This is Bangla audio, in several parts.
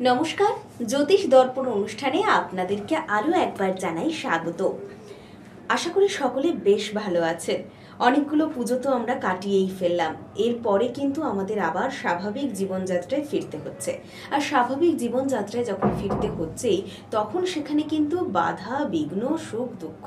নমস্কার, জ্যোতিষ দর্পণ অনুষ্ঠানে আপনাদেরকে আরও একবার জানাই স্বাগত। আশা করি সকলে বেশ ভালো আছেন। অনেকগুলো পুজো তো আমরা কাটিয়েই ফেললাম, এরপরে কিন্তু আমাদের আবার স্বাভাবিক জীবনযাত্রায় ফিরতে হচ্ছে। আর স্বাভাবিক জীবনযাত্রায় যখন ফিরতে হচ্ছেই, তখন সেখানে কিন্তু বাধা বিঘ্ন সুখ দুঃখ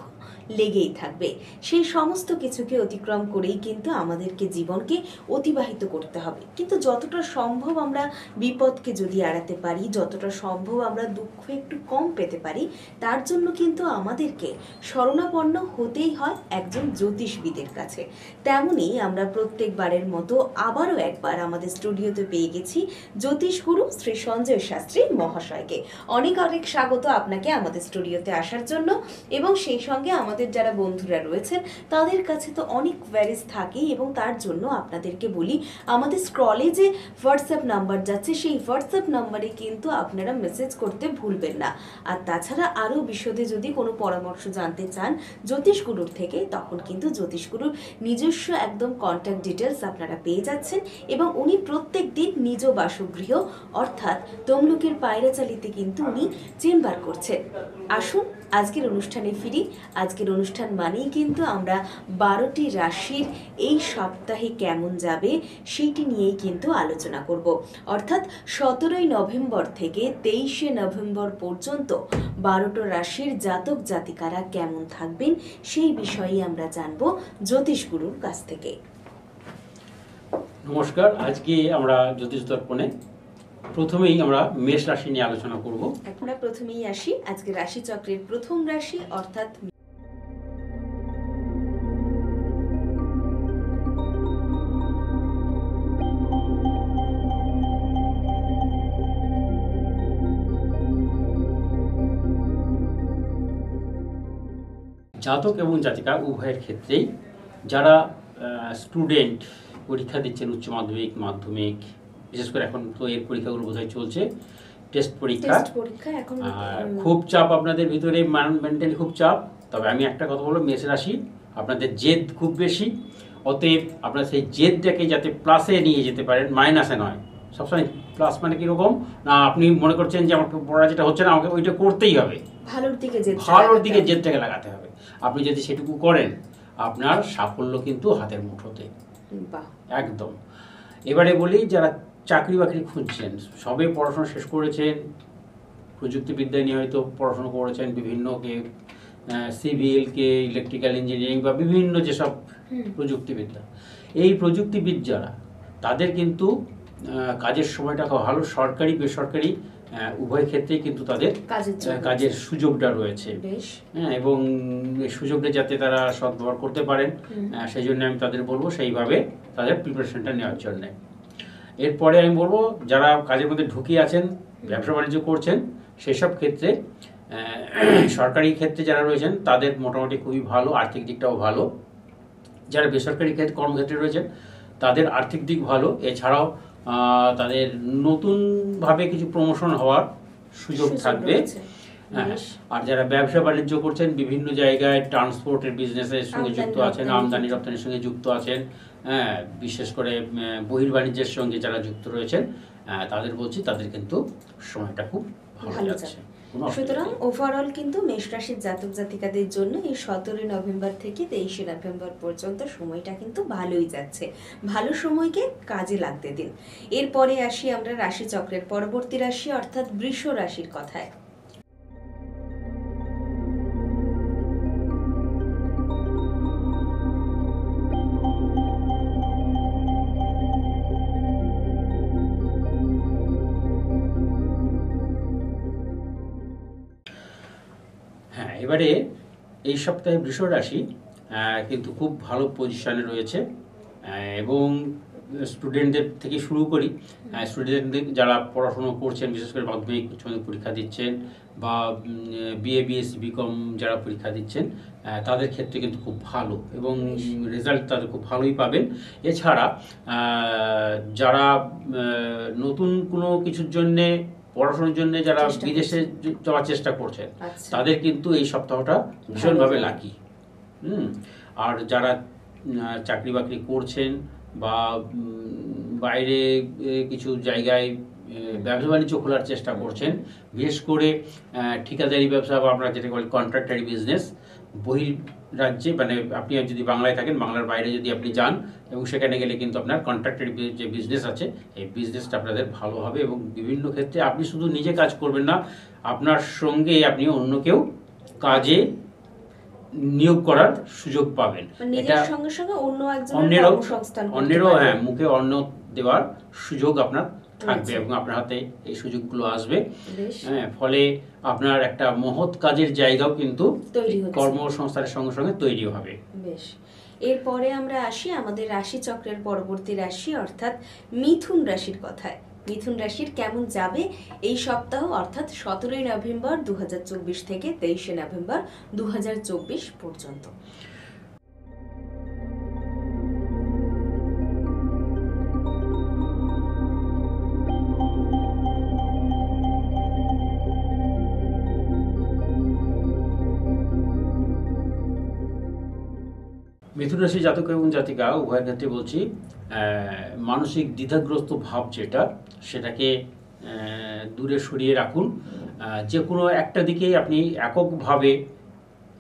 লেগেই থাকবে। সেই সমস্ত কিছুকে অতিক্রম করেই কিন্তু আমাদেরকে জীবনকে অতিবাহিত করতে হবে। কিন্তু যতটা সম্ভব আমরা বিপদকে যদি এড়াতে পারি, যতটা সম্ভব আমরা দুঃখ একটু কম পেতে পারি, তার জন্য কিন্তু আমাদেরকে শরণাপন্ন হতেই হয় একজন জ্যোতিষবিদের কাছে। তেমনি আমরা প্রত্যেকবারের মতো আবারও একবার আমাদের স্টুডিওতে পেয়ে গেছি জ্যোতিষগুরু শ্রী সঞ্জয় শাস্ত্রী মহাশয়কে। অনেক অনেক স্বাগত আপনাকে আমাদের স্টুডিওতে আসার জন্য। এবং সেই সঙ্গে আমাদের যারা বন্ধুরা রয়েছেন তাদের কাছে তো অনেক কোয়ারিজ থাকেই, এবং তার জন্য আপনাদেরকে বলি, আমাদের স্ক্রলে যে হোয়াটসঅ্যাপ নাম্বার যাচ্ছে সেই হোয়াটসঅ্যাপ নাম্বারে কিন্তু আপনারা মেসেজ করতে ভুলবেন না। আর তাছাড়া আরও বিশদে যদি কোনো পরামর্শ জানতে চান জ্যোতিষগুরুর থেকে, তখন কিন্তু জ্যোতিষগুরুর নিজস্ব একদম কন্ট্যাক্ট ডিটেলস আপনারা পেয়ে যাচ্ছেন। এবং উনি প্রত্যেক দিন নিজ বাসগৃহ অর্থাৎ তমলুকের পায়রাচালিতে কিন্তু উনি চেম্বার করছেন। আসুন আজকের অনুষ্ঠানে ফিরি। আজকের অনুষ্ঠান মানেই কিন্তু আমরা 12টি রাশির এই সপ্তাহে কেমন যাবে সেইটি নিয়েই কিন্তু আলোচনা করব। অর্থাৎ 17ই নভেম্বর থেকে 23শে নভেম্বর পর্যন্ত 12টো রাশির জাতক জাতিকারা কেমন থাকবেন সেই বিষয়ে আমরা জানব জ্যোতিষগুরুর কাছ থেকে। নমস্কার, আজকে আমরা জ্যোতিষ দর্পণে প্রথমেই আমরা মেষ রাশি নিয়ে আলোচনা করব। আমরা প্রথমেই আসি আজকে রাশি চক্রের প্রথম রাশি অর্থাৎ জাতক এবং জাতিকা উভয়ের ক্ষেত্রেই যারা স্টুডেন্ট পরীক্ষা দিচ্ছেন, উচ্চ মাধ্যমিক মাধ্যমিক, বিশেষ করে এখন তো এর পরীক্ষাগুলো বোধহয় চলছে, টেস্ট পরীক্ষা এখন খুব চাপ আপনাদের ভিতরে, মেন্টালি খুব চাপ। তবে আমি একটা কথা বলবো, মেষ রাশি আপনাদের জেদ খুব বেশি, অতএব আপনার সেই জেদটাকে যাতে প্লাসে নিয়ে যেতে পারেন, মাইনাসে নয়। সবসময় প্লাস মানে কীরকম না, আপনি মনে করছেন যে আমার পড়া যেটা হচ্ছে না, আমাকে ওইটা করতেই হবে, ভালোর দিকে জেদটাকে লাগাতে হবে। আপনি যদি সেটুকু করেন, আপনার সাফল্য কিন্তু হাতের মুঠোতে একদম। এবারে বলি, যারা চাকরি বাকরি খুঁজছেন, সবে পড়াশোনা শেষ করেছেন, প্রযুক্তিবিদ্যা নিয়ে হয়তো পড়াশোনা করেছেন, বিভিন্ন কে সিভিল, কে ইলেকট্রিক্যাল ইঞ্জিনিয়ারিং বা বিভিন্ন যেসব প্রযুক্তিবিদ্যা, এই প্রযুক্তিবিদ যারা, তাদের কিন্তু কাজের সময়টা ভালো, সরকারি বেসরকারি উভয় ক্ষেত্রেই কিন্তু তাদের কাজের সুযোগটা রয়েছে। হ্যাঁ, এবং এই সুযোগটা যাতে তারা সদ্ব্যবহার করতে পারেন, সেই জন্য আমি তাদের বলবো সেইভাবে তাদের প্রিপারেশনটা নেওয়ার জন্য। এরপরে আমি বলবো, যারা কাজের মধ্যে ঢুকে আছেন, ব্যবসা বাণিজ্য করছেন, সেসব ক্ষেত্রে সরকারি ক্ষেত্রে যারা রয়েছেন তাদের মোটামুটি খুবই ভালো, আর্থিক দিকটাও ভালো। যারা বেসরকারি ক্ষেত্রে কর্মক্ষেত্রে রয়েছেন তাদের আর্থিক দিক ভালো, এছাড়াও তাদের নতুনভাবে কিছু প্রমোশন হওয়ার সুযোগ থাকবে। আর যারা ব্যবসা বাণিজ্য করছেন, বিভিন্ন জায়গায় ট্রান্সপোর্টের বিজনেসের সঙ্গে যুক্ত আছেন, আমদানি রপ্তানির সঙ্গে যুক্ত আছেন, বিশেষ করে বহির্বাণিজ্যের সঙ্গে যারা যুক্ত রয়েছেন, তাদের বলছি তাদের কিন্তু সময়টা খুব ভালো যাচ্ছে। সুতরাং ওভারঅল কিন্তু মেষ রাশির জাতক জাতিকাদের জন্য এই 17 নভেম্বর থেকে 23শে নভেম্বর পর্যন্ত সময়টা কিন্তু ভালোই যাচ্ছে। ভালো সময়কে কাজে লাগতে দিন। এরপরে আসি আমরা রাশি চক্রের পরবর্তী রাশি অর্থাৎ বৃষ রাশির কথায়। এবারে এই সপ্তাহে বৃষ রাশি কিন্তু খুব ভালো পজিশনে রয়েছে, এবং স্টুডেন্টদের থেকে শুরু করি, স্টুডেন্টদের যারা পড়াশুনো করছেন, বিশেষ করে মাধ্যমিক উচ্চ মাধ্যমিক পরীক্ষা দিচ্ছেন, বা বিএ বিএসসি বিকম যারা পরীক্ষা দিচ্ছেন, তাদের ক্ষেত্রে কিন্তু খুব ভালো, এবং রেজাল্ট তাদের খুব ভালোই পাবেন। এছাড়া যারা নতুন কোনো কিছুর জন্যে, পড়াশোনার জন্য যারা বিদেশে যাওয়ার চেষ্টা করছেন, তাদের কিন্তু এই সপ্তাহটা ভীষণভাবে লাকি। আর যারা চাকরি বাকরি করছেন বা বাইরে কিছু জায়গায় ব্যবসা বাণিজ্য খোলার চেষ্টা করছেন, বিশেষ করে ঠিকাদারি ব্যবসা বা আপনারা যেটা বলেন কন্ট্রাক্টারি বিজনেস, বহির রাজ্যে মানে আপনি যদি বাংলায় থাকেন, বাংলার বাইরে যদি আপনি যান এবং সেখানে গেলে কিন্তু আপনার কন্ট্রাক্টারি যে বিজনেস আছে এই বিজনেসটা আপনাদের ভালো হবে এবং বিভিন্ন ক্ষেত্রে আপনি শুধু নিজে কাজ করবেন না, আপনার সঙ্গে আপনি অন্য কেউ কাজে নিয়োগ করার সুযোগ পাবেন। নিজের সঙ্গে সঙ্গে অন্য একজনের কর্মসংস্থান অন্যেরও মুখে অন্ন দেওয়ার সুযোগ আপনার থাকবে এবং আপনার হাতে এই সুযোগগুলো আসবে। ফলে আপনার একটা মহৎ কাজের জায়গাও কিন্তু কর্মসংস্থানের সঙ্গে সঙ্গে তৈরি হবে। বেশ, এরপরে আমরা আসি আমাদের রাশি চক্রের পরবর্তী রাশি অর্থাৎ মিথুন রাশির কথায়। মিথুন রাশির কেমন যাবে এই সপ্তাহ অর্থাৎ 17 নভেম্বর 2024 থেকে 23 নভেম্বর 2024 পর্যন্ত। মিথুন রাশি জাতক এবং জাতিকা উভয়ের ক্ষেত্রে বলছি, মানসিক দ্বিধাগ্রস্ত ভাব যেটা সেটাকে দূরে সরিয়ে রাখুন। যে কোনো একটা দিকেই আপনি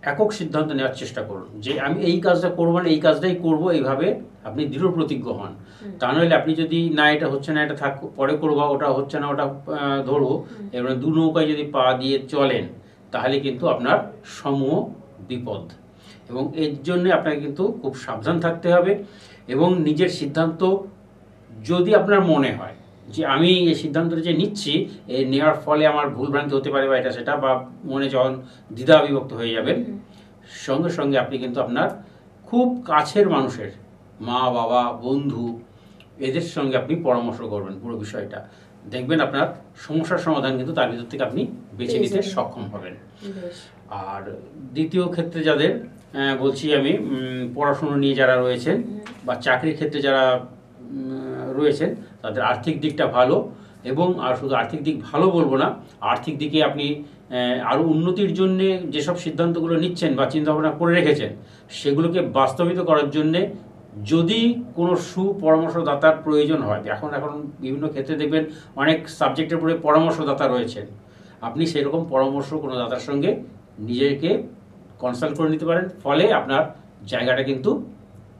একক সিদ্ধান্ত নেওয়ার চেষ্টা করুন যে আমি এই কাজটা করবো না, এই কাজটাই করবো, এইভাবে আপনি দৃঢ় প্রতিজ্ঞ হন। তা নইলে আপনি যদি না এটা হচ্ছে না এটা পরে করবো, ওটা হচ্ছে না ওটা ধরবো, এবার দু নৌকায় যদি পা দিয়ে চলেন তাহলে কিন্তু আপনার সমূহ বিপদ। এবং এর জন্য আপনাকে কিন্তু খুব সাবধান থাকতে হবে এবং নিজের সিদ্ধান্ত যদি আপনার মনে হয় যে আমি এই সিদ্ধান্তটা যে নিচ্ছি এই নেওয়ার ফলে আমার ভুলভ্রান্তি হতে পারে বা এটা সেটা, বা মনে যখন দ্বিধা বিভক্ত হয়ে যাবেন, সঙ্গে সঙ্গে আপনি কিন্তু আপনার খুব কাছের মানুষের মা বাবা বন্ধু এদের সঙ্গে আপনি পরামর্শ করবেন পুরো বিষয়টা, দেখবেন আপনার সমস্যার সমাধান কিন্তু তার ভিতর থেকে আপনি বেছে নিতে সক্ষম হবেন। আর দ্বিতীয় ক্ষেত্রে যাদের বলছি আমি, পড়াশুনো নিয়ে যারা রয়েছেন বা চাকরির ক্ষেত্রে যারা রয়েছেন তাদের আর্থিক দিকটা ভালো, এবং আর শুধু আর্থিক দিক ভালো বলবো না, আর্থিক দিকে আপনি আরও উন্নতির জন্য যেসব সিদ্ধান্তগুলো নিচ্ছেন বা চিন্তাভাবনা করে রেখেছেন সেগুলোকে বাস্তবিত করার জন্যে যদি কোনো সুপরামর্শদাতার প্রয়োজন হয়, এখন বিভিন্ন ক্ষেত্রে দেখবেন অনেক সাবজেক্টের উপরে পরামর্শদাতা রয়েছেন, আপনি সেরকম পরামর্শ কোনো দাতার সঙ্গে নিজেকে কনসাল্ট করে নিতে পারেন, ফলে আপনার জায়গাটা কিন্তু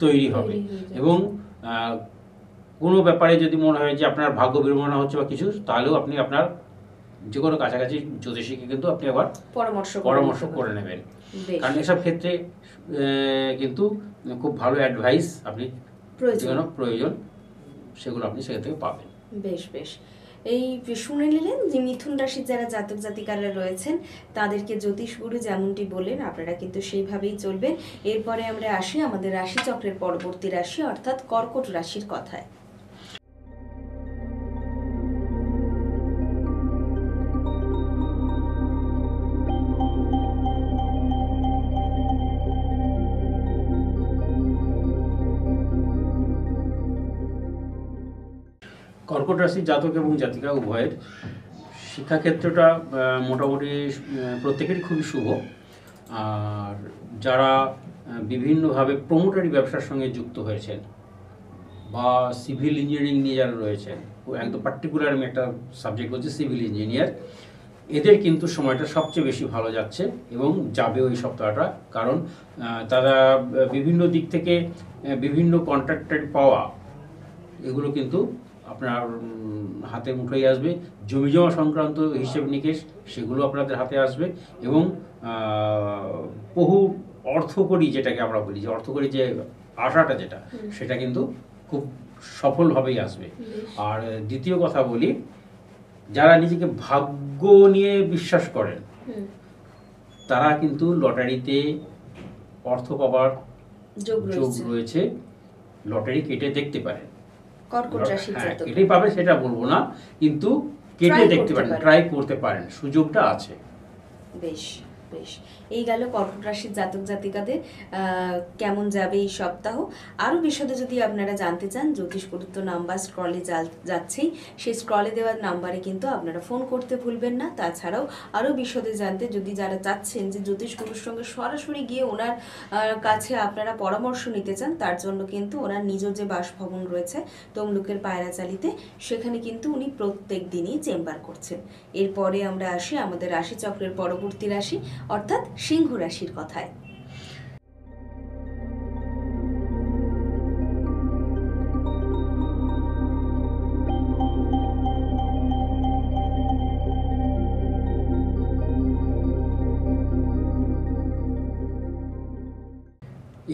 তৈরি হবে। এবং কোনো ব্যাপারে যদি মনে হয় যে আপনার ভাগ্য বিড়ম্বনা হচ্ছে বা কিছু, তাহলেও আপনি আপনার যে কোনো কাছাকাছি জ্যোতিষীকে কিন্তু আপনি আবার পরামর্শ করে নেবেন, কারণ এসব ক্ষেত্রে কিন্তু খুব ভালো অ্যাডভাইস আপনি প্রয়োজন সেগুলো আপনি সেখান থেকে পাবেন। বেশ বেশ, এই শুনে নিলেন যে মিথুন রাশির যারা জাতক জাতিকারা রয়েছেন তাদেরকে জ্যোতিষগুরু যেমনটি বললেন আপনারা কিন্তু সেইভাবেই চলবেন। এরপরে আমরা আসি আমাদের রাশি চক্রের পরবর্তী রাশি অর্থাৎ কর্কট রাশির কথায়। কর্কট রাশির জাতক এবং জাতিকা উভয়ের শিক্ষাক্ষেত্রটা মোটামুটি প্রত্যেকেরই খুবই শুভ। আর যারা বিভিন্নভাবে প্রমোটারি ব্যবসার সঙ্গে যুক্ত হয়েছেন বা সিভিল ইঞ্জিনিয়ারিং নিয়ে যারা রয়েছেন, একদম পার্টিকুলার আমি একটা সাবজেক্ট বলছি সিভিল ইঞ্জিনিয়ার, এদের কিন্তু সময়টা সবচেয়ে বেশি ভালো যাচ্ছে এবং যাবে ওই সপ্তাহটা, কারণ তারা বিভিন্ন দিক থেকে বিভিন্ন কন্ট্রাক্টেড পাওয়া এগুলো কিন্তু আপনার হাতে মুঠোয় আসবে, জমি জমা সংক্রান্ত হিসেব নিকেশ সেগুলো আপনাদের হাতে আসবে, এবং বহু অর্থকরী যেটাকে আমরা বলি যে অর্থকরী যে আশাটা যেটা সেটা কিন্তু খুব সফলভাবেই আসবে। আর দ্বিতীয় কথা বলি, যারা নিজেকে ভাগ্য নিয়ে বিশ্বাস করেন তারা কিন্তু লটারিতে অর্থ পাবার যোগ রয়েছে, লটারি কেটে দেখতে পারেন। কেটে পাবে সেটা বলবো না, কিন্তু কেটে দেখতে পারেন, ট্রাই করতে পারেন, সুযোগটা আছে। বেশ, বেশ, এই গেল কর্কট রাশির জাতক জাতিকাদের কেমন যাবে এই সপ্তাহ। আরও বিশদে যদি আপনারা জানতে চান, জ্যোতিষ গুরুত্ব নাম্বার স্ক্রলে যাচ্ছেই, সেই স্ক্রলে দেওয়ার নাম্বারে কিন্তু আপনারা ফোন করতে ভুলবেন না। তাছাড়াও আরও বিশদে জানতে যদি যারা চাচ্ছেন যে জ্যোতিষ গুরুর সঙ্গে সরাসরি গিয়ে ওনার কাছে আপনারা পরামর্শ নিতে চান, তার জন্য কিন্তু ওনার নিজ যে বাসভবন রয়েছে তমলুকের পায়রাচালিতে, সেখানে কিন্তু উনি প্রত্যেক দিনই চেম্বার করছেন। এরপরে আমরা আসি আমাদের রাশিচক্রের পরবর্তী রাশি অর্থাৎ সিংহ রাশির কথায়।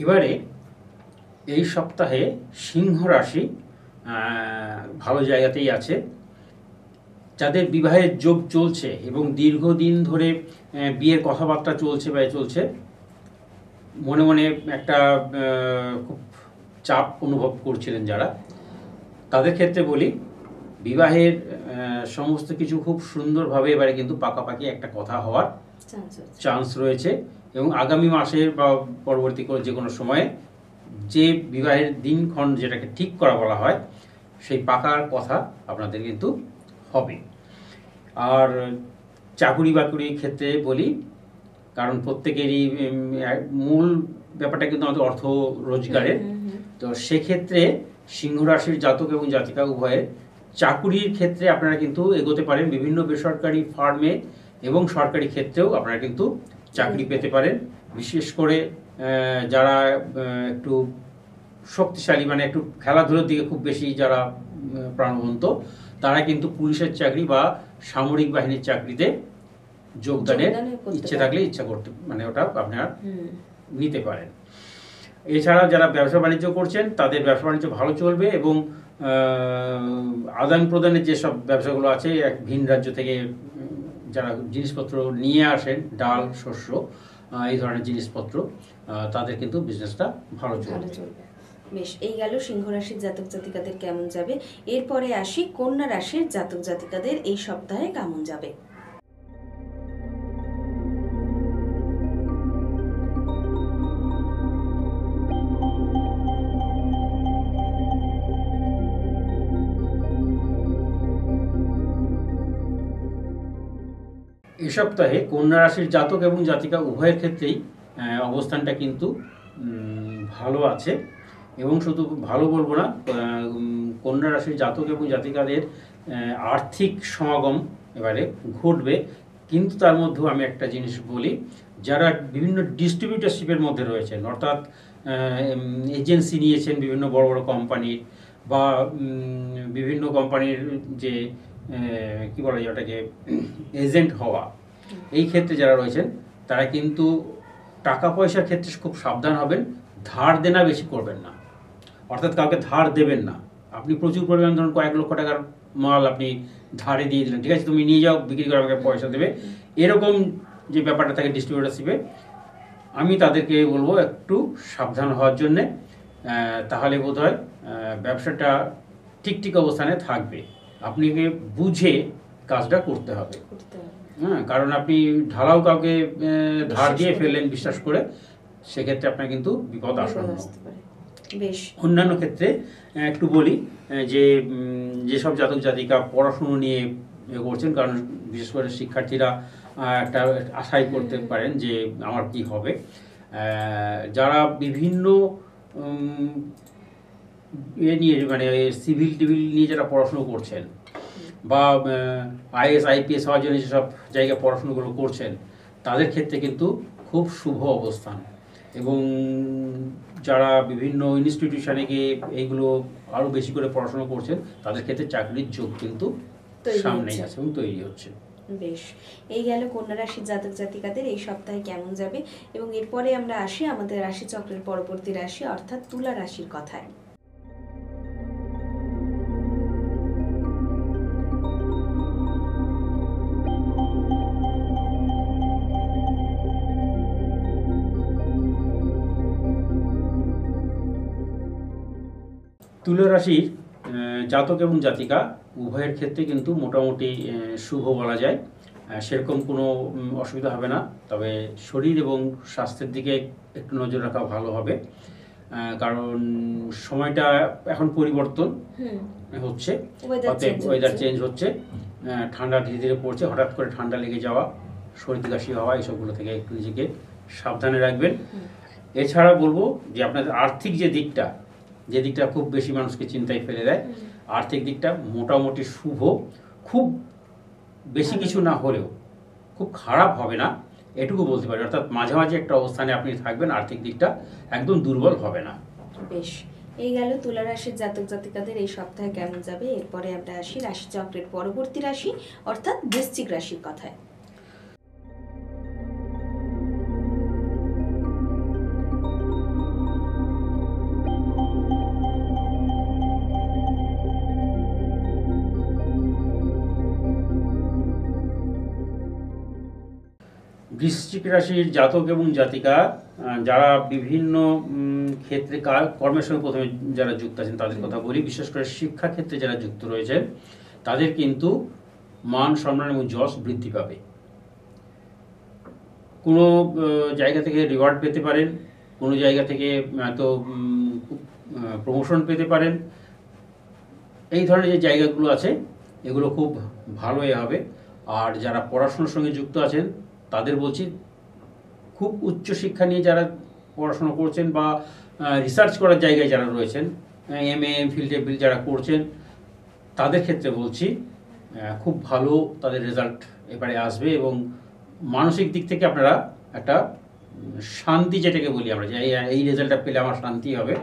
এবারে এই সপ্তাহে সিংহ রাশি ভালো জায়গাতেই আছে। যাদের বিবাহের যোগ চলছে এবং দীর্ঘদিন ধরে বিয়ের কথাবার্তা চলছে, মনে মনে একটা খুব চাপ অনুভব করছিলেন যারা, তাদের ক্ষেত্রে বলি বিবাহের সমস্ত কিছু খুব সুন্দরভাবে এবারে কিন্তু পাকাপাকি একটা কথা হওয়ার চান্স রয়েছে। এবং আগামী মাসের বা পরবর্তী যে কোনো সময়ে যে বিবাহের দিনক্ষণ যেটাকে ঠিক করা বলা হয়, সেই পাকার কথা আপনাদের কিন্তু হবে। আর চাকুরি বাকুরির ক্ষেত্রে বলি, কারণ প্রত্যেকেরই মূল ব্যাপারটা কিন্তু আমাদের অর্থ রোজগারের। তো সেক্ষেত্রে সিংহ রাশির জাতক এবং জাতিকা উভয়ের চাকুরির ক্ষেত্রে আপনারা কিন্তু এগোতে পারেন। বিভিন্ন বেসরকারি ফার্মে এবং সরকারি ক্ষেত্রেও আপনারা কিন্তু চাকরি পেতে পারেন। বিশেষ করে যারা একটু শক্তিশালী, মানে একটু খেলাধুলার দিকে খুব বেশি যারা প্রাণবন্ত, তারা কিন্তু পুলিশের চাকরি বা সামরিক বাহিনীর চাকরিতে যোগদানের ইচ্ছে থাকলে মানে ওটা আপনারা নিতে পারেন। এছাড়া যারা ব্যবসা বাণিজ্য করছেন তাদের ব্যবসা বাণিজ্য ভালো চলবে এবং আদান প্রদানের যেসব ব্যবসাগুলো আছে, এক ভিন রাজ্য থেকে যারা জিনিসপত্র নিয়ে আসেন, ডাল, শস্য, এই ধরনের জিনিসপত্র, তাদের কিন্তু বিজনেসটা ভালো চলবে। বেশ, এই গেল সিংহ রাশির জাতক জাতিকাদের কেমন যাবে। এরপরে আসি কন্যা রাশির জাতক জাতিকাদের এই সপ্তাহে কেমন যাবে। এ সপ্তাহে কন্যা রাশির জাতক এবং জাতিকা উভয়ের ক্ষেত্রেই অবস্থানটা কিন্তু ভালো আছে। এবং শুধু ভালো বলবো না, কন্যা রাশির জাতক এবং জাতিকাদের আর্থিক সমাগম এবারে ঘটবে। কিন্তু তার মধ্যেও আমি একটা জিনিস বলি, যারা বিভিন্ন ডিস্ট্রিবিউটারশিপের মধ্যে রয়েছেন, অর্থাৎ এজেন্সি নিয়েছেন বিভিন্ন বড় বড় কোম্পানির, বা বিভিন্ন কোম্পানির যে কি বলা যায় ওটাকে এজেন্ট হওয়া, এই ক্ষেত্রে যারা রয়েছেন তারা কিন্তু টাকা পয়সার ক্ষেত্রে খুব সাবধান হবেন। ধার দেনা বেশি করবেন না, অর্থাৎ কাউকে ধার দেবেন না। আপনি প্রচুর পরিমাণ, ধরুন কয়েক লক্ষ টাকার মাল আপনি ধারে দিয়ে দিলেন, ঠিক আছে তুমি নিয়ে যাও, বিক্রি করে আমাকে পয়সা দেবে, এরকম যে ব্যাপারটা থাকে ডিস্ট্রিবিউটারশিপে, আমি তাদেরকে বলবো একটু সাবধান হওয়ার জন্যে। তাহলে বোধ হয় ব্যবসাটা ঠিক অবস্থানে থাকবে। আপনাকে বুঝে কাজটা করতে হবে। হ্যাঁ, কারণ আপনি ঢালাও কাউকে ধার দিয়ে ফেললেন বিশ্বাস করে, সেক্ষেত্রে আপনার কিন্তু বিপদ আসন্ন। অন্যান্য ক্ষেত্রে একটু বলি যে যেসব জাতক জাতিকা পড়াশুনো নিয়ে করছেন, কারণ বিশেষ করে শিক্ষার্থীরা একটা আশাই করতে পারেন যে আমার কি হবে। যারা বিভিন্ন নিয়ে, মানে সিভিল টিভিল নিয়ে যারা পড়াশুনো করছেন, বা আইএস আইপিএস হওয়ার জন্য যেসব জায়গায় পড়াশুনোগুলো করছেন, তাদের ক্ষেত্রে কিন্তু খুব শুভ অবস্থান। এবং যারা বিভিন্ন ইনস্টিটিউশনে গিয়ে এইগুলো আরও বেশি করে পড়াশোনা করছেন, তাদের ক্ষেত্রে চাকরির যোগ কিন্তু সামনেই আছে এবং তৈরি হচ্ছে। বেশ, এই গেল কন্যা রাশির জাতক জাতিকাদের এই সপ্তাহে কেমন যাবে। এবং এরপরে আমরা আসি আমাদের রাশিচক্রের পরবর্তী রাশি অর্থাৎ তুলা রাশির কথায়। তুলা রাশির জাতক এবং জাতিকা উভয়ের ক্ষেত্রে কিন্তু মোটামুটি শুভ বলা যায়। সেরকম কোনো অসুবিধা হবে না। তবে শরীর এবং স্বাস্থ্যের দিকে একটু নজর রাখা ভালো হবে, কারণ সময়টা এখন পরিবর্তন হচ্ছে, অতএব ওয়েদার চেঞ্জ হচ্ছে, ঠান্ডা ধীরে ধীরে পড়ছে, হঠাৎ করে ঠান্ডা লেগে যাওয়া, সর্দি কাশি হওয়া, এইসবগুলো থেকে একটু নিজেকে সাবধানে রাখবেন। এছাড়া বলবো যে আপনাদের আর্থিক যে দিকটা খুব বেশি মানুষকে চিন্তায় ফেলে দেয়, আর্থিক দিকটা মোটামুটি শুভ, খুব বেশি কিছু না হলেও খুব খারাপ হবে না, এটুকু বলতে পারি। অর্থাৎ মাঝামাঝি একটা অবস্থানে আপনি থাকবেন, আর্থিক দিকটা একদম দুর্বল হবে না। বেশ, এই গেল তুলা রাশির জাতক জাতিকাদের এই সপ্তাহে কেমন যাবে। এরপরে আমরা আসি রাশিচক্রের পরবর্তী রাশি অর্থাৎ বৃশ্চিক রাশির কথায়। বৃশ্চিক রাশির জাতক এবং জাতিকা যারা বিভিন্ন ক্ষেত্রে কর্মের সঙ্গে প্রথমে যারা যুক্ত আছেন তাদের কথা বলি, বিশেষ করে শিক্ষা ক্ষেত্রে যারা যুক্ত রয়েছেন তাদের কিন্তু মান সম্মান এবং যশ বৃদ্ধি পাবে। কোনো জায়গা থেকে রিওয়ার্ড পেতে পারেন, কোনো জায়গা থেকে হয়তো প্রমোশন পেতে পারেন। এই ধরনের যে জায়গাগুলো আছে এগুলো খুব ভালো হবে। আর যারা পড়াশোনার সঙ্গে যুক্ত আছেন তাদের বলছি, খুব উচ্চ শিক্ষা নিয়ে যারা পড়াশোনা করছেন বা রিসার্চ করার জায়গায় যারা রয়েছেন, MA MPhil টেবিল যারা করছেন তাদের ক্ষেত্রে বলছি খুব ভালো তাদের রেজাল্ট এবারে আসবে, এবং মানসিক দিক থেকে আপনারা একটা শান্তি, যেটাকে বলি আমরা, যে এই রেজাল্টটা পেলে আমার শান্তি হবে,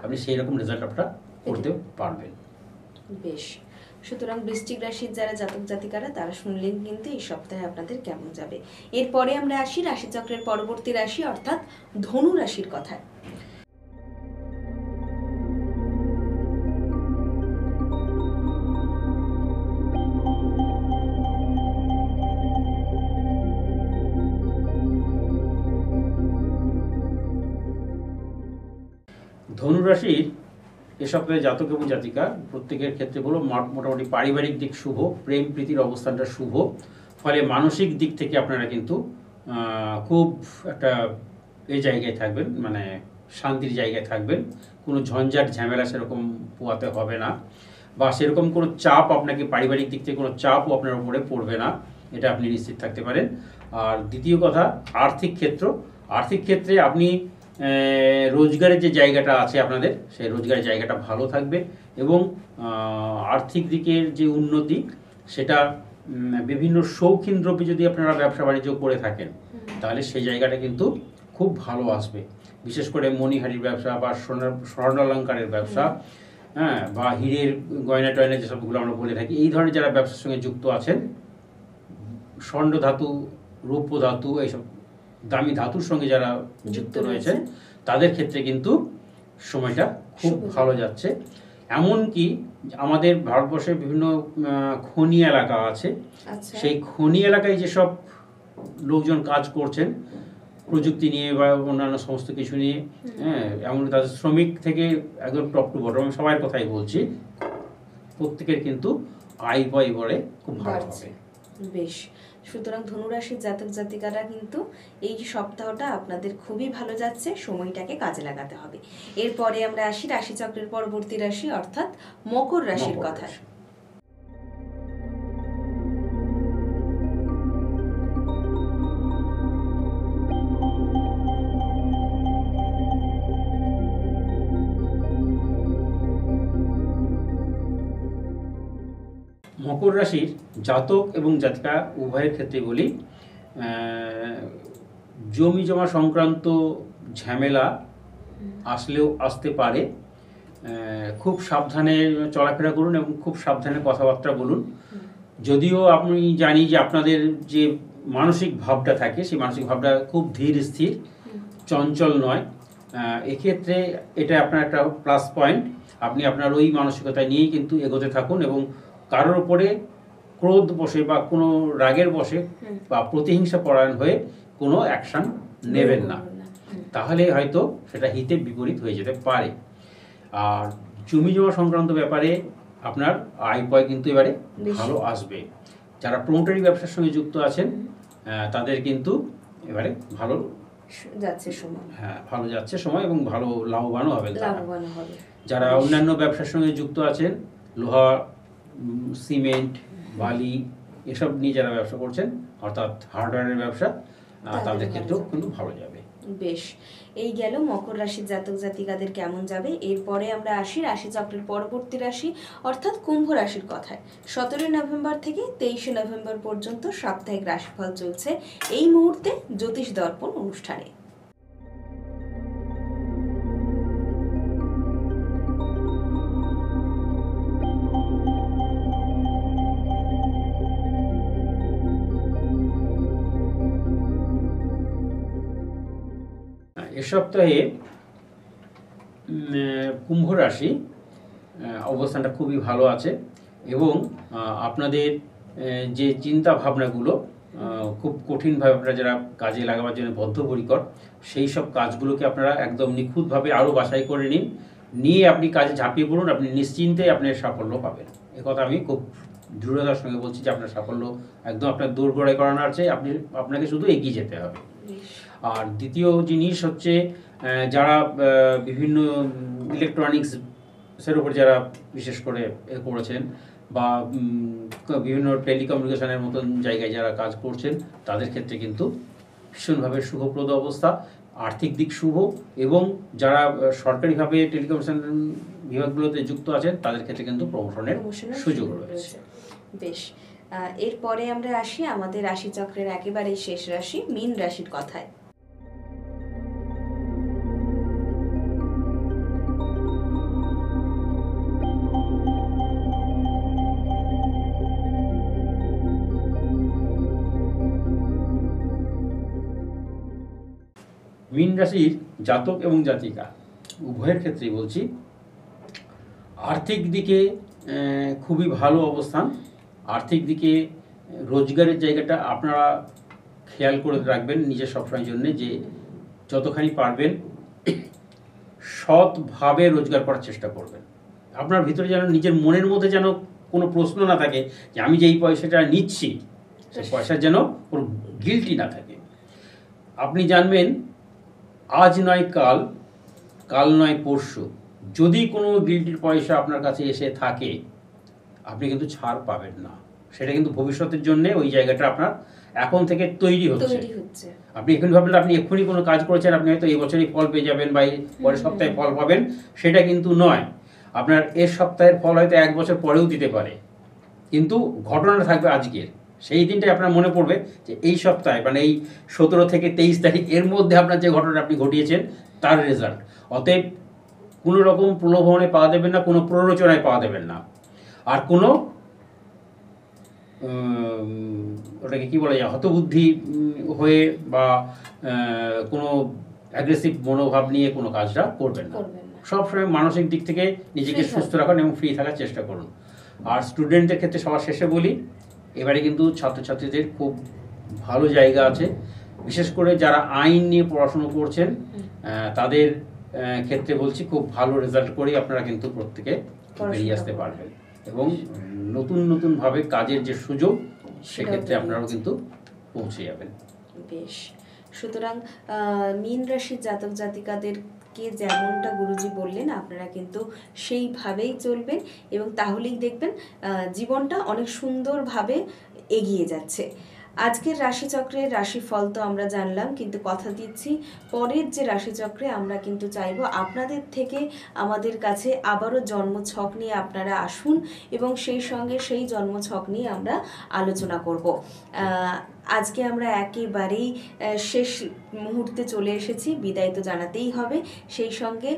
আপনি সেই রকম রেজাল্ট আপনারা করতে পারবেন। বেশ, সুতরাং বৃশ্চিক রাশির যারা জাতক জাতিকারা তারা শুনলেন কিন্তু এই সপ্তাহে আপনাদের কেমন যাবে। এরপরে আমরা আসি রাশিচক্রের পরবর্তী রাশি অর্থাৎ ধনু রাশির কথায়। ধনুরাশির এ সপ্তাহে জাতক এবং জাতিকা প্রত্যেকের ক্ষেত্রে বলো মোটামুটি পারিবারিক দিক শুভ, প্রেম প্রীতির অবস্থানটা শুভ, ফলে মানসিক দিক থেকে আপনারা কিন্তু খুব একটা এই জায়গায় থাকবেন, মানে শান্তির জায়গায় থাকবেন। কোনো ঝঞ্ঝাট ঝামেলা সেরকম পোয়াতে হবে না, বা সেরকম কোনো চাপ আপনাকে পারিবারিক দিক থেকে কোনো চাপও আপনার উপরে পড়বে না, এটা আপনি নিশ্চিত থাকতে পারেন। আর দ্বিতীয় কথা, আর্থিক ক্ষেত্রে আপনি রোজগারের যে জায়গাটা আছে আপনাদের, সেই রোজগারের জায়গাটা ভালো থাকবে, এবং আর্থিক দিকের যে উন্নতি সেটা বিভিন্ন শৌখিন দ্রব্য যদি আপনারা ব্যবসা বাণিজ্য করে থাকেন তাহলে সেই জায়গাটা কিন্তু খুব ভালো আসবে। বিশেষ করে মণিহারির ব্যবসা বা স্বর্ণালঙ্কারের ব্যবসা, হ্যাঁ, বা হীরের গয়না টয়না যেসবগুলো আমরা বলে থাকি, এই ধরনের যারা ব্যবসার সঙ্গে যুক্ত আছেন, স্বর্ণ ধাতু, রৌপ্য ধাতু, এইসব দামি ধাতুর সঙ্গে যারা যুক্ত রয়েছেন তাদের ক্ষেত্রে কিন্তু সময়টা খুব ভালো যাচ্ছে। এমনকি আমাদের ভারতবর্ষের বিভিন্ন খনি এলাকা আছে, সেই খনি এলাকায় যেসব লোকজন কাজ করছেন প্রযুক্তি নিয়ে বা অন্যান্য সমস্ত কিছু নিয়ে, হ্যাঁ, এমন তাদের শ্রমিক থেকে একদম টপ টু বটম সবার কথাই বলছি, প্রত্যেকের কিন্তু আয় ব্যয় বলে খুব ভালো হবে। বেশ, সুতরাং ধনুরাশির জাতক জাতিকারা কিন্তু এই সপ্তাহটা আপনাদের খুবই ভালো যাচ্ছে, সময়টাকে কাজে লাগাতে হবে। এরপরে আমরা আসি রাশিচক্রের পরবর্তী রাশি অর্থাৎ মকর রাশির কথায়। মকর রাশির জাতক এবং জাতিকা উভয়ের ক্ষেত্রে বলি, জমি জমা সংক্রান্ত ঝামেলা আসলেও আসতে পারে, খুব সাবধানে চলাফেরা করুন এবং খুব সাবধানে কথাবার্তা বলুন। যদিও আমি জানি যে আপনাদের যে মানসিক ভাবটা থাকে সেই মানসিক ভাবটা খুব ধীর স্থির, চঞ্চল নয়, এক্ষেত্রে এটা আপনার একটা প্লাস পয়েন্ট। আপনি আপনার ওই মানসিকতা নিয়েই কিন্তু এগোতে থাকুন, এবং কারোর উপরে ক্রোধ বসে বা কোনো রাগের বসে বা প্রতিহিংসা পরায়ণ হয়ে কোনো অ্যাকশন নেবেন না, তাহলে হয়তো সেটা হিতে বিপরীত হয়ে যেতে পারে। আর জমি জমা সংক্রান্ত ব্যাপারে আপনার আয় ব্যয় কিন্তু এবারে ভালো আসবে। যারা প্রমোটারি ব্যবসার সঙ্গে যুক্ত আছেন তাদের কিন্তু এবারে ভালো যাচ্ছে সময়, ভালো যাচ্ছে সময় এবং ভালো লাভবানও হবে। যারা বেশ। অন্যান্য ব্যবসার সঙ্গে যুক্ত আছেন, লোহা, সিমেন্ট, বালি এসব নিয়ে যারা ব্যবসা করছেন, অর্থাৎ হার্ডওয়্যারের ব্যবসা, তাদের ক্ষেত্রেও কিন্তু ভালো যাবে। বেশ, এই গেল মকর রাশির জাতক জাতিকাদের কেমন যাবে। এরপরে আমরা আসি রাশিচক্রের পরবর্তী রাশি অর্থাৎ কুম্ভ রাশির কথায়। 17 নভেম্বর থেকে 23 নভেম্বর পর্যন্ত সাপ্তাহিক রাশিফল চলছে এই মুহূর্তে জ্যোতিষ দর্পণ অনুষ্ঠানে। এ সপ্তাহে কুম্ভ রাশি অবস্থানটা খুবই ভালো আছে এবং আপনাদের যে চিন্তা ভাবনাগুলো খুব কঠিনভাবে আপনারা যারা কাজে লাগাবার জন্য বদ্ধপরিকর, সেই সব কাজগুলোকে আপনারা একদম নিখুঁতভাবে আরও বাছাই করে নিয়ে আপনি কাজে ঝাঁপিয়ে পড়ুন, আপনি নিশ্চিন্তে আপনার সাফল্য পাবেন। একথা আমি খুব দৃঢ়তার সঙ্গে বলছি যে আপনার সাফল্য একদম আপনার দৌড়গড়াই করানোর আছে, আপনাকে শুধু এগিয়ে যেতে হবে। আর দ্বিতীয় জিনিস হচ্ছে যারা বিভিন্ন ইলেকট্রনিক্সের উপর যারা বিশেষ করে করেছেন বা বিভিন্ন টেলিকমিউনিকেশনের মতন জায়গায় যারা কাজ করছেন, তাদের ক্ষেত্রে কিন্তু ভীষণভাবে শুভপ্রদ অবস্থা, আর্থিক দিক শুভ, এবং যারা সরকারিভাবে টেলিকমিউনিকেশন বিভাগগুলোতে যুক্ত আছেন তাদের ক্ষেত্রে কিন্তু প্রমোশনের সুযোগ রয়েছে। বেশ, এরপরে আমরা আসি আমাদের রাশিচক্রের একেবারে শেষ রাশি মীন রাশির কথায়। মীন রাশির জাতক এবং জাতিকা উভয়ের ক্ষেত্রেই বলছি, আর্থিক দিকে খুবই ভালো অবস্থান। আর্থিক দিকে রোজগারের জায়গাটা আপনারা খেয়াল করে রাখবেন নিজের সবসময়ের জন্য, যে যতখানি পারবেন সৎভাবে রোজগার করার চেষ্টা করবেন। আপনার ভিতরে যেন নিজের মনের মধ্যে যেন কোনো প্রশ্ন না থাকে যে আমি যে এই পয়সাটা নিচ্ছি সেই পয়সার যেন কোনো গিল্টি না থাকে। আপনি জানবেন আজ নয় কাল, কাল নয় পরশু, যদি কোনো গিল্টির পয়সা আপনার কাছে এসে থাকে আপনি কিন্তু ছাড় পাবেন না। সেটা কিন্তু ভবিষ্যতের জন্য ওই জায়গাটা আপনার এখন থেকে তৈরি হচ্ছে। আপনি এখনই ভাবলেন আপনি এক্ষুনি কোনো কাজ করেছেন, আপনি হয়তো এই বছরই ফল পেয়ে যাবেন বা পরের সপ্তাহে ফল পাবেন, সেটা কিন্তু নয়। আপনার এর সপ্তাহের ফল হয়তো 1 বছর পরেও দিতে পারে, কিন্তু ঘটনাটা থাকবে আজকের। সেই দিনটাই আপনার মনে পড়বে যে এই সপ্তাহে মানে এই 17 থেকে 23 তারিখ এর মধ্যে আপনার যে ঘটনা আপনি ঘটিয়েছেন তার রেজাল্ট। অতএব কোনো রকম প্রলোভনে পাওয়া দেবেন না, কোনো প্ররোচনায় পাওয়া দেবেন না, আর কোনো ওটাকে কি বলা যায় হতবুদ্ধি হয়ে বা কোনো অ্যাগ্রেসিভ মনোভাব নিয়ে কোনো কাজটা করবেন না। সবসময় মানসিক দিক থেকে নিজেকে সুস্থ রাখুন এবং ফ্রি থাকার চেষ্টা করুন। আর স্টুডেন্টদের ক্ষেত্রে সবার শেষে বলি, এবারে কিন্তু ছাত্রছাত্রীদের খুব ভালো জায়গা আছে, বিশেষ করে যারা আইন নিয়ে পড়াশুনো করছেন তাদের ক্ষেত্রে বলছি খুব ভালো রেজাল্ট করেই আপনারা কিন্তু প্রত্যেকে বেরিয়ে আসতে পারবেন এবং নতুন নতুনভাবে কাজের যে সুযোগ সেক্ষেত্রে আপনারাও কিন্তু পৌঁছে যাবেন। বেশ, সুতরাং মীন রাশির জাতক জাতিকাদেরকে যেমনটা গুরুজি বললেন আপনারা কিন্তু সেইভাবেই চলবেন এবং তাহলেই দেখবেন জীবনটা অনেক সুন্দরভাবে এগিয়ে যাচ্ছে। আজকের রাশিচক্রের রাশিফল তো আমরা জানলাম, কিন্তু কথা দিচ্ছি পরের যে রাশিচক্রে আমরা কিন্তু চাইবো আপনাদের থেকে আমাদের কাছে আবারও জন্মছক নিয়ে আপনারা আসুন এবং সেই সঙ্গে সেই জন্মছক নিয়ে আমরা আলোচনা করব। আজকে আমরা একেবারেই শেষ মুহূর্তে চলে এসেছি, বিদায় তো জানাতেই হবে। সেই সঙ্গে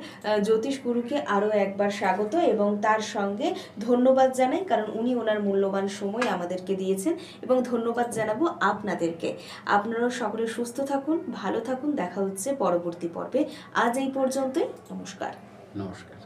জ্যোতিষ গুরুকে আরও একবার স্বাগত এবং তার সঙ্গে ধন্যবাদ জানাই, কারণ উনি ওনার মূল্যবান সময় আমাদেরকে দিয়েছেন, এবং ধন্যবাদ জানাবো আপনাদেরকে। আপনারাও সকলে সুস্থ থাকুন, ভালো থাকুন, দেখা হচ্ছে পরবর্তী পর্বে। আজ এই পর্যন্তই, নমস্কার। নমস্কার।